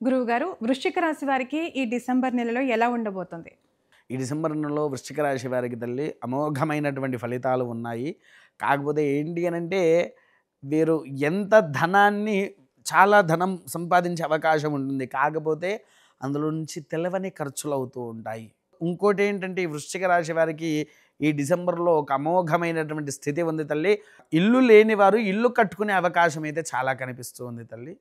గురువుగారు, వృశ్చిక రాశి వారికి ఈ డిసెంబర్ నెలలో ఎలా ఉండబోతుంది? ఈ డిసెంబర్ నెలలో వృశ్చిక రాశి వారికి తల్లి అమోఘమైనటువంటి ఫలితాలు ఉన్నాయి. కాకపోతే ఏంటి అనంటే, వీరు ఎంత ధనాన్ని చాలా ధనం సంపాదించే అవకాశం ఉంటుంది. కాకపోతే అందులో నుంచి తెలవని ఖర్చులవుతూ ఉంటాయి. ఇంకోటేంటంటే, ఈ వృశ్చిక రాశి వారికి ఈ డిసెంబర్‌లో ఒక అమోఘమైనటువంటి స్థితి ఉంది తల్లి. ఇల్లు లేని వారు ఇల్లు కట్టుకునే అవకాశం అయితే చాలా కనిపిస్తూ ఉంది తల్లి.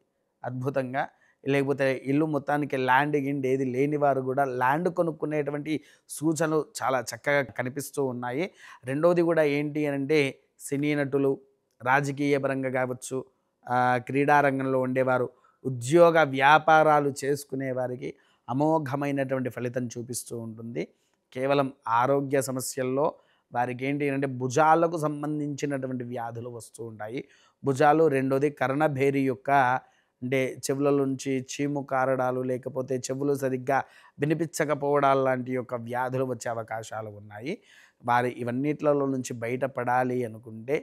అద్భుతంగా. లేకపోతే ఇల్లు మొత్తానికి ల్యాండ్ గిండ్ ఏది లేని వారు కూడా ల్యాండ్ కొనుక్కునేటువంటి సూచనలు చాలా చక్కగా కనిపిస్తూ ఉన్నాయి. రెండోది కూడా ఏంటి అనంటే, సినీ నటులు, రాజకీయ పరంగా కావచ్చు, క్రీడా రంగంలో ఉండేవారు, ఉద్యోగ వ్యాపారాలు చేసుకునే వారికి అమోఘమైనటువంటి ఫలితం చూపిస్తూ ఉంటుంది. కేవలం ఆరోగ్య సమస్యల్లో వారికి ఏంటి అంటే భుజాలకు సంబంధించినటువంటి వ్యాధులు వస్తూ ఉంటాయి. భుజాలు, రెండోది కర్ణభేరి యొక్క అంటే చెవుల నుంచి చీము కారడాలు, లేకపోతే చెవులు సరిగ్గా వినిపించకపోవడాలు లాంటి యొక్క వ్యాధులు వచ్చే అవకాశాలు ఉన్నాయి. వారి ఇవన్నిట్లలో నుంచి బయటపడాలి అనుకుంటే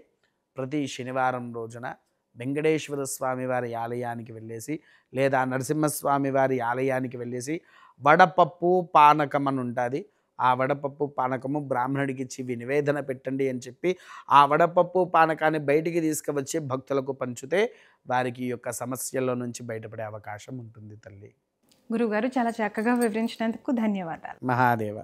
ప్రతి శనివారం రోజున వెంకటేశ్వర స్వామి వారి ఆలయానికి వెళ్ళేసి, లేదా నరసింహస్వామి వారి ఆలయానికి వెళ్ళేసి వడపప్పు పానకం అని ఉంటుంది. ఆ వడపప్పు పానకము బ్రాహ్మణుడికి ఇచ్చి నివేదన పెట్టండి అని చెప్పి, ఆ వడపప్పు పానకాన్ని బయటికి తీసుకువచ్చి భక్తులకు పంచితే వారికి ఈ యొక్క సమస్యల్లో నుంచి బయటపడే అవకాశం ఉంటుంది తల్లి. గురువుగారు, చాలా చక్కగా వివరించినందుకు ధన్యవాదాలు. మహాదేవ.